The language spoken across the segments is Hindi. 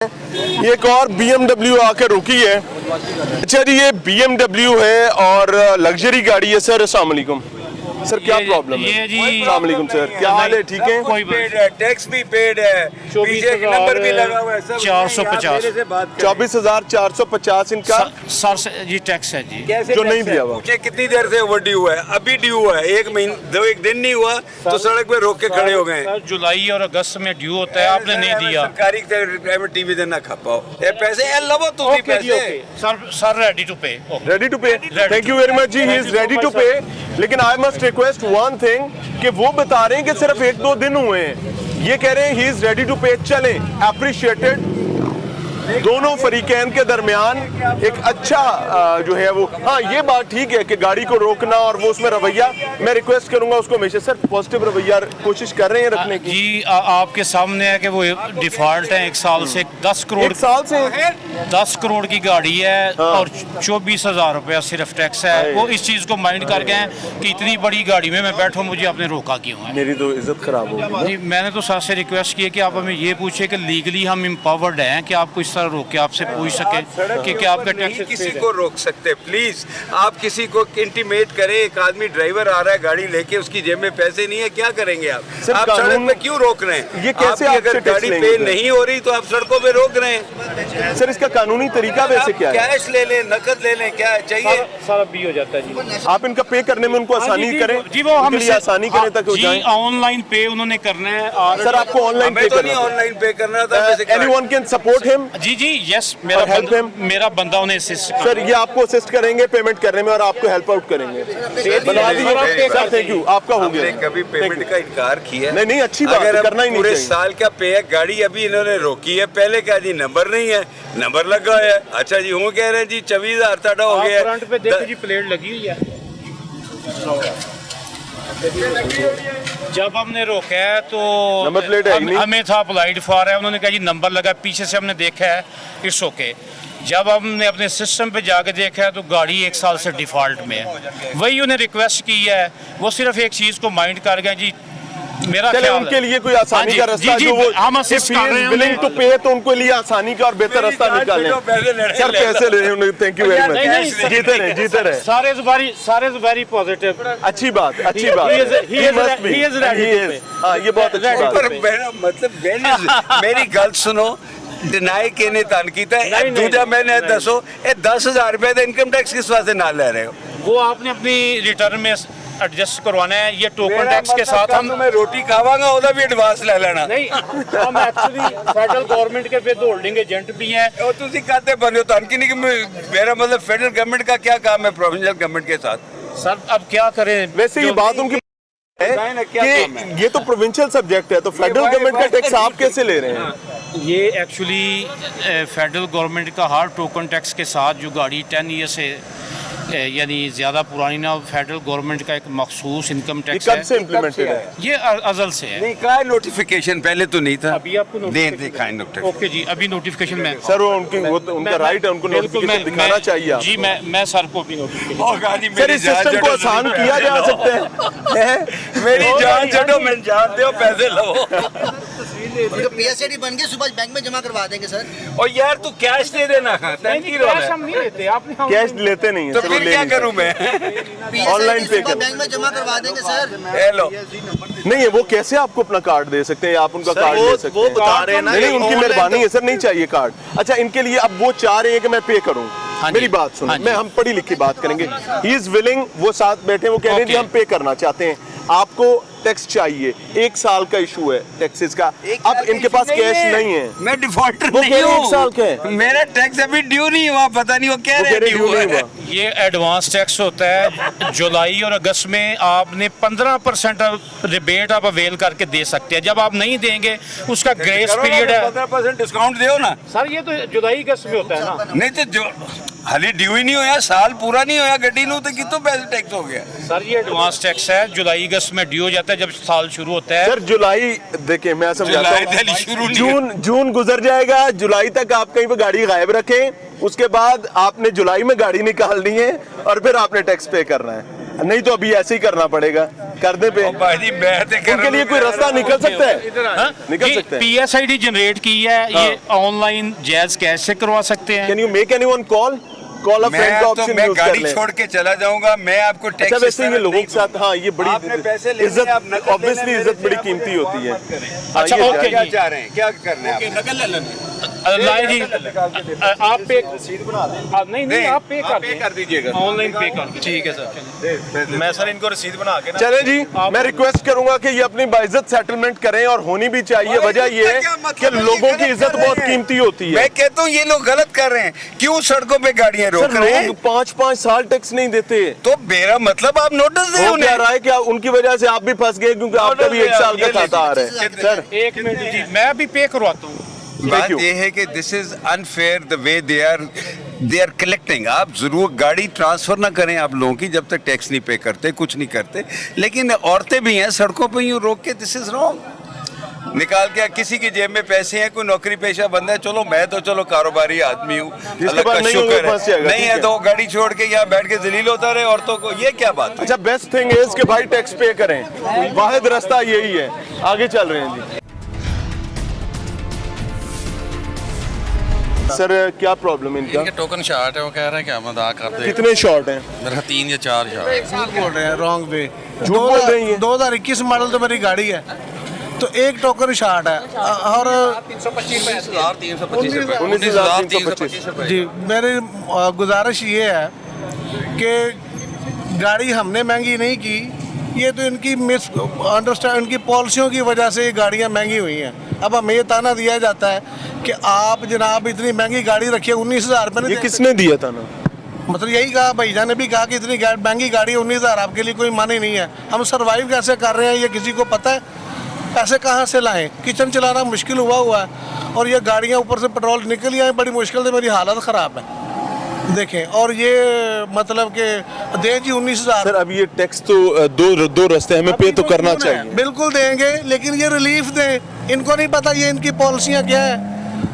ये एक और BMW आके रुकी है। अच्छा जी, ये BMW है और लग्जरी गाड़ी है। सर अस्सलाम वालेकुम। सर क्या प्रॉब्लम है? ये जी अस्सलाम वालेकुम सर, क्या हाल है? ठीक है? कोई पेड है, टैक्स भी पेड है, पीछे एक नंबर भी लगा हुआ है, सब 450 24,450 इनका सर से जी टैक्स है जी। कैसे जो नहीं टैक्स है? दिया हुआ। पूछे कितनी देर से ओवर ड्यू है? अभी ड्यू है, एक दिन नहीं हुआ तो सड़क पे रोक के खड़े हो गए। सर जुलाई और अगस्त में ड्यू होता है, आपने नहीं दिया। सरकारी प्राइवेट टीवी देना खपाओ ये पैसे ए लवो तू भी पैसे। Sir ready to pay. Ready to pay. Thank you very much जी, he is ready to pay. लेकिन I must request one thing कि वो बता रहे हैं कि सिर्फ 1-2 दिन हुए हैं, ये कह रहे हैं ही इज रेडी टू पे। चलें, अप्रिशिएटेड। दोनों फरीकैन के दरमियान एक अच्छा जो है वो, हाँ ये बात ठीक है कि गाड़ी को रोकना और वो उसमें रवैया, मैं रिक्वेस्ट करूंगा उसको हमेशा सर पॉजिटिव रवैया कोशिश कर रहे हैं रखने की। जी आपके सामने है कि वो डिफॉल्ट है 1 साल से 10 करोड़ 1 साल से 10 करोड़ की गाड़ी है और 24,000 रुपया सिर्फ टैक्स है। वो इस चीज़ को माइंड कर गए हैं कि इतनी बड़ी गाड़ी में मैं बैठूँ, मुझे आपने रोका क्यों है? मेरी तो इज्जत खराब होगी। जी मैंने तो सर से रिक्वेस्ट की है कि आप हमें ये पूछे कि लीगली हम एम्पावर्ड हैं कि आपको इस तरह रोक के आपसे पूछ सके कि क्या आपका टैक्स किसी को रोक सकते? प्लीज आप किसी को इंटीमेट करें। एक आदमी ड्राइवर आ रहा है गाड़ी लेके, उसकी जेब में पैसे नहीं है, क्या करेंगे आप? आप सड़क पे क्यों रोक रहे हैं? ये कैसे आपकी अगर गाड़ी पे नहीं हो रही तो आप सड़कों पे रोक रहे हैं। सर इसका कानूनी तरीका वैसे क्या है? कैश ले लें, नकद ले लें, क्या चाहिए? सारा भी हो जाता है जी। आप इनका पे करने में उनको आसानी करें जी, वो हम आसानी करें तक हो जाए। ऑनलाइन पे उन्होंने करना है। सर आपको ऑनलाइन पे हमें तो नहीं करना ऑनलाइन पे करना था। Anyone can support him. जी जी यस, मेरा बंदा उन्हें असिस्ट सर ये आपको असिस्ट करेंगे पेमेंट करने में और आपको हेल्प आउट करेंगे। बनवा दीजिए सर, थैंक यू, आपका हो गया। कभी पेमेंट का इनकार किया? नहीं नहीं, अच्छी बात है, करना ही नहीं पूरे चाहिए। साल का पे है, गाड़ी अभी इन्होंने रोकी है, पहले क्या जी नंबर नहीं है, नंबर लगा है। अच्छा जी वो कह रहे हैं जी 24,000 टाटा हो गया। फ्रंट पे देखो जी प्लेट लगी हुई है। जब हमने रोका है तो नंबर प्लेट है ही नहीं। हमें था अप्लाइड फॉर है, उन्होंने कहा जी नंबर लगा, पीछे से हमने देखा है इट्स ओके। जब हमने अपने सिस्टम पे जाके देखा है तो गाड़ी 1 साल से डिफॉल्ट में है। वही उन्हें रिक्वेस्ट की है, वो सिर्फ एक चीज़ को माइंड कर गए जी। मेरा चले उनके लिए कोई आसानी का रास्ता जो वो हम असिस्ट कर रहे हैं विलिंग टू पे, तो उनको लिए आसानी का और बेहतर रास्ता निकालें। सर पैसे ले रहे हैं, थैंक यू वेरी मच। जीते रहे। सारे वेरी पॉजिटिव। अच्छी बात, अच्छी बात। हाँ ये बहुत अच्छी बात है। मतलब मेरी गल सुनो, डिनाई केने तन कीता दूजा मैंने दसो ये 10,000 रुपए का इनकम टैक्स किस वास्ते ना ले रहे हो? वो आपने अपनी रिटर्न में एडजस्ट करवाना है। ये टोकन टैक्स के साथ हम मैं रोटी खावांगा ओदा भी एडवांस ले लेना। नहीं, हम एक्चुअली फेडरल गवर्नमेंट के विद होल्डिंग एजेंट भी हैं। और तुसी कहते बने हो तो अनकी नहीं कि मेरा मतलब फेडरल गवर्नमेंट का क्या काम है प्रोविंशियल गवर्नमेंट के साथ? सर अब क्या करें? वैसे ये बात उनकी है कि ये तो प्रोविंशियल सब्जेक्ट है, तो फेडरल गवर्नमेंट का टैक्स आप कैसे ले रहे हैं? ये एक्चुअली फेडरल गवर्नमेंट का हर टोकन टैक्स के साथ जो गाड़ी 10 ईयर से यानी ज़्यादा पुरानी ना, फेडरल गवर्नमेंट का एक मखसूस इनकम टैक्स कब से इम्प्लीमेंटेड है? ये अज़ल से है। नहीं का नोटिफिकेशन पहले तो नहीं था। अभी आपको ओके जी, अभी नोटिफिकेशन में सर वो उनका राइट है, उनको नोटिफिकेशन दिखाना चाहिए जी। मैं सर को भी नोटिफिकेशन। सर इस सिस्टम को आसान किया जा सकता है। मेरी जान छो, मैं जान दो, पैसे लो। पीएसएडी बन गए, सुबह बैंक में जमा करवा देंगे सर। और यार तू कैश दे देना। कैश हम नहीं लेते, आपने कैश लेते नहीं है, तो सर, फिर ले क्या नहीं करूं मैं? ऑनलाइन पे सुबह करो। बैंक में जमा करवा देंगे सर। हेलो नहीं है वो कैसे आपको अपना कार्ड दे सकते हैं? आप उनका कार्ड ले सकते हैं। बता रहे हैं ना, नहीं उनकी मेहरबानी है सर, नहीं चाहिए कार्ड। अच्छा इनके लिए अब वो चाह रहे हैं कि मैं पे करूं। मेरी बात सुनो, मैं हम पढ़ी लिखी बात करेंगे। ही इज विलिंग, वो साथ बैठे, वो कह रहे हैं कि हम पे करना चाहते हैं। आपको टैक्स चाहिए, 1 साल का इशू है टैक्सेस का। अब इनके पास कैश नहीं है। मैं डिफॉल्टर वो नहीं कह रहे हैं हूँ। 1 साल का है। मेरा टैक्स अभी ड्यू नहीं हुआ, पता नहीं वो कह रहे हैं ड्यू है। ये एडवांस टैक्स होता है। जुलाई और अगस्त में आपने 15% रिबेट आप अवेल करके दे सकते हैं। जब आप नहीं देंगे उसका ग्रेस पीरियड है। 15% डिस्काउंट दो ना। सर ये तो जुलाई अगस्त में होता है ना। नहीं तो जो हाली ड्यू ही नहीं होया, साल पूरा नहीं होया गड्डी नू, तो कितों पैसे टैक्स हो गया? सर ये एडवांस टैक्स है, जुलाई अगस्त में ड्यू हो जाता है जब साल शुरू होता है। सर जुलाई देखिए मैं समझाता शुरू हूँ, जून गुजर जाएगा, जुलाई तक आप कहीं पे गाड़ी गायब रखें, उसके बाद आपने जुलाई में गाड़ी निकालनी है और फिर आपने टैक्स पे करना है। नहीं तो अभी ऐसे ही करना पड़ेगा, कर दे पे। भाई मैं उनके लिए कोई रास्ता निकल सकता है, निकल सकता है। PSID जनरेट की है, ये ऑनलाइन जायज कैश से करवा सकते हैं। Can you make anyone call a friend का ऑप्शन मैं यूज कर गाड़ी लें। छोड़ के चला जाऊंगा, मैं आपको अच्छा टैक्स वैसे ये लोगों के साथ, हाँ ये बड़ी आपने पैसे लेने इज्जत, हैं, आप नकद ऑब्वियसली लेना, इज्जत मेरे बड़ी से कीमती आप होती है। हाँ, अच्छा, ये ओके क्या जी। चाह रहे हैं, क्या करना है लाए जी, आप पे नहीं आप पे कर दीजिएगा, ऑनलाइन पे कर दीजिए। ठीक है सर, मैं सर इनको रसीद बना के ना चले जी, मैं रिक्वेस्ट करूंगा कि ये अपनी बाइज्जत सेटलमेंट करें और होनी भी चाहिए। वजह ये है कि लोगों की इज्जत बहुत कीमती होती है। मैं कहता हूँ ये लोग गलत कर रहे हैं, क्यों सड़कों पे गाड़ियां रोक सर रहे हैं? लोग 5-5 साल टैक्स नहीं देते, तो मेरा मतलब आप नोटिस दें हो क्या उन्हें। रहा है कि उनकी वजह से आप भी फंस गए क्योंकि आपका भी 1 साल का ये खाता आ रहा है। सर एक मिनट जी, मैं भी पे करवाता हूँ। बात you. ये है कि this is unfair the way they are collecting. आप जरूर गाड़ी ट्रांसफर ना करें आप लोगों की जब तक टैक्स नहीं पे करते, कुछ नहीं करते। लेकिन औरतें भी हैं सड़कों पे यूं रोक के, दिस इज रॉन्ग। निकाल के किसी की जेब में पैसे हैं, कोई नौकरी पेशा बंदा है, चलो मैं तो चलो कारोबारी आदमी हूँ, अल्लाह पास का नहीं होगा, शुक्र फंस है। जाएगा, नहीं ठीक है है। तो वो गाड़ी छोड़ के यहाँ बैठ के जलील होता रहे औरतों को, ये क्या बात है? अच्छा बेस्ट थिंग इज कि भाई टैक्स पे करें, वाहिद रास्ता यही है। आगे चल रहे हैं जी। सर क्या प्रॉब्लम है इनका? इनके टोकन शॉर्ट है, वो कह रहे हैं कि हम अदा कर दें। कितने शॉर्ट हैं? मेरा 3 या 4 शॉर्ट। झूठ बोल रहे हैं, रॉन्ग वे। झूठ बोल रहे हैं ये? 2021 मॉडल तो मेरी गाड़ी है, तो एक टोकन शार्ट है और 19,325 रुपए। जी मेरी गुजारिश ये है कि गाड़ी हमने महंगी नहीं की, ये तो इनकी मिस अंडरस्टैंड, इनकी पॉलिसियों की वजह से ये गाड़ियाँ महंगी हुई हैं। अब हमें ये ताना दिया जाता है कि आप जनाब इतनी महंगी गाड़ी रखिए, 19,000 रुपये ये नहीं दे। किसने दिया था ना? मतलब यही कहा, भैया ने भी कहा कि इतनी महंगी गाड़ी 19,000 आपके लिए कोई मानी नहीं है। हम सरवाइव कैसे कर रहे हैं ये किसी को पता है? पैसे कहाँ से लाएं? किचन चलाना मुश्किल हुआ है और ये गाड़ियाँ ऊपर से पेट्रोल निकल आए, बड़ी मुश्किल से मेरी हालत ख़राब है देखें। और ये मतलब कि दें जी 19,000। सर अब ये टैक्स तो दो रास्ते हमें पे तो करना चाहिए। बिल्कुल देंगे, लेकिन ये रिलीफ दें। इनको नहीं पता ये इनकी पॉलिसियाँ क्या है।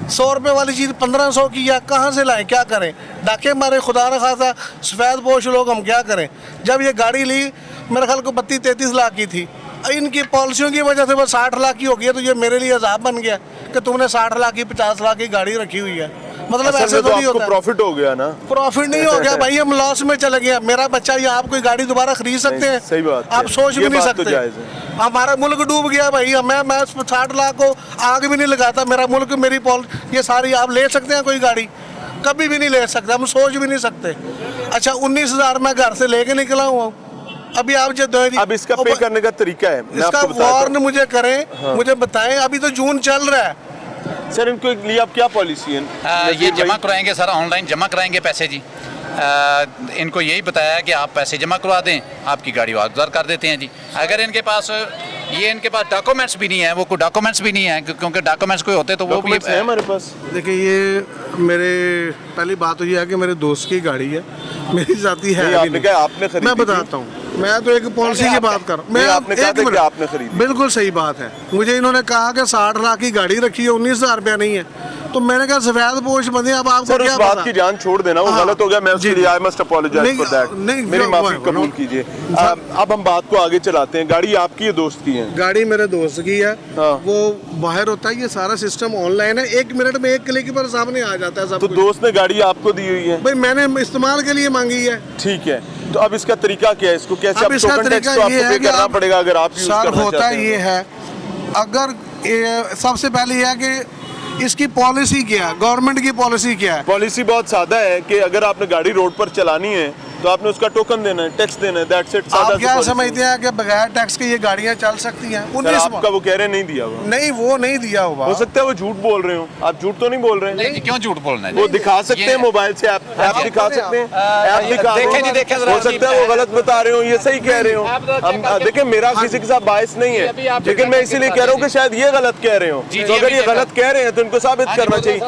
100 रुपये वाली चीज़ 1500 की, या कहाँ से लाएं, क्या करें? डाके मारे, खुदा न खासा सफ़ेद पोश लोग, हम क्या करें? जब ये गाड़ी ली मेरे ख्याल को 32-33 लाख की थी, इनकी पॉलिसियों की वजह से वो 60 लाख की हो गई है। तो ये मेरे लिए अजाब बन गया कि तुमने 60 लाख की 50 लाख की गाड़ी रखी हुई है। मतलब ऐसे तो नहीं होता। प्रॉफिट हो गया ना? प्रॉफिट नहीं हो गया भाई, हम लॉस में चले गए। मेरा बच्चा यहाँ आप कोई गाड़ी दोबारा खरीद सकते हैं? सही बात है। आप सोच ये भी नहीं बात तो सकते। जायज़ है। हमारा मुल्क डूब गया भाई। मैं 60 लाख को आग भी नहीं लगाता। मेरा मुल्क, मेरी ये सारी आप ले सकते हैं कोई गाड़ी? कभी भी नहीं ले सकते, हम सोच भी नहीं सकते। अच्छा 19,000 मैं घर से लेके निकला हुआ, अभी आप जो अब इसका पे करने का तरीका है, मैं इसका आपको बताता हूं। वार्न मुझे करें, मुझे बताएं। अभी तो जून चल रहा है। सर इनको लिए आप क्या पॉलिसी है? ये जमा कराएंगे सर, ऑनलाइन जमा कराएंगे पैसे जी। इनको यही बताया है कि आप पैसे जमा करवा दें, आपकी गाड़ी वापस कर देते हैं जी। अगर इनके पास डॉक्यूमेंट्स भी नहीं है, वो कोई डॉक्यूमेंट्स भी नहीं है, क्योंकि डॉक्यूमेंट्स कोई होते तो वो भी है हमारे पास। देखिए ये मेरे पहली बात तो ये है कि मेरे दोस्त की गाड़ी है, मेरी जाती है नहीं, भी आपने नहीं। कहा आपने खरीदी मैं थी। बताता हूँ, मैं तो एक पॉलिसी की बात कर रहा हूँ। मैं आपने कहा एक था कि मिनट, आपने खरीदी। बिल्कुल सही बात है। मुझे इन्होंने कहा कि 60 लाख की गाड़ी रखी है, 19,000 रुपया नहीं है। तो मैंने कहा सफेद पोश बंदे, अब आपको सर उस क्या बात पता? की जान छोड़ देना, वो हाँ, गलत हो गया। मैं उसके जी, लिए I must apologise for that. नहीं, मेरी माफी वो- कबूल कीजिए। अब हम बात को आगे चलाते हैं। गाड़ी आपकी है, दोस्त की है? गाड़ी मेरे दोस्त की है। हाँ। वो बाहर होता है, ये सारा सिस्टम ऑनलाइन है। 1 मिनट में 1 क्लिक पर सामने आ जाता है सब तो कुछ। दोस्त ने गाड़ी आपको दी हुई है? भाई मैंने इस्तेमाल के लिए मांगी है। ठीक है, तो अब इसका तरीका क्या है? इसको कैसे? अब इसका टोकन टैक्स तरीका तो ये आपको है पे कि करना आप- पड़ेगा अगर आप यूज सर करना होता चाहते हैं। ये है, अगर सबसे पहले ये है कि इसकी पॉलिसी क्या है, गवर्नमेंट की पॉलिसी क्या है। पॉलिसी बहुत सादा है कि अगर आपने गाड़ी रोड पर चलानी है तो आपने उसका टोकन देना है, टैक्स देना है, दैट्स इट। आप क्या समझते हैं कि बगैर टैक्स के ये गाड़ियां चल सकती हैं? 19 आपका वो कह रहे हैं नहीं दिया हुआ। नहीं, वो नहीं दिया हुआ। हो सकता है वो झूठ बोल रहे हो, आप झूठ तो नहीं बोल रहे हैं? नहीं, क्यों झूठ बोलना है? वो दिखा सकते हैं मोबाइल से, ऐप दिखा सकते हैं, ऐप दिखा देखें जी, देखें जरा। हो सकता है वो गलत बता रहे हो, ये सही कह रहे हो। हम देखें, मेरा किसी के साथ बायस नहीं है, लेकिन मैं इसीलिए कह रहा हूँ कि शायद ये गलत कह रहे हो। तो अगर ये गलत कह रहे हैं तो इनको साबित करना चाहिए।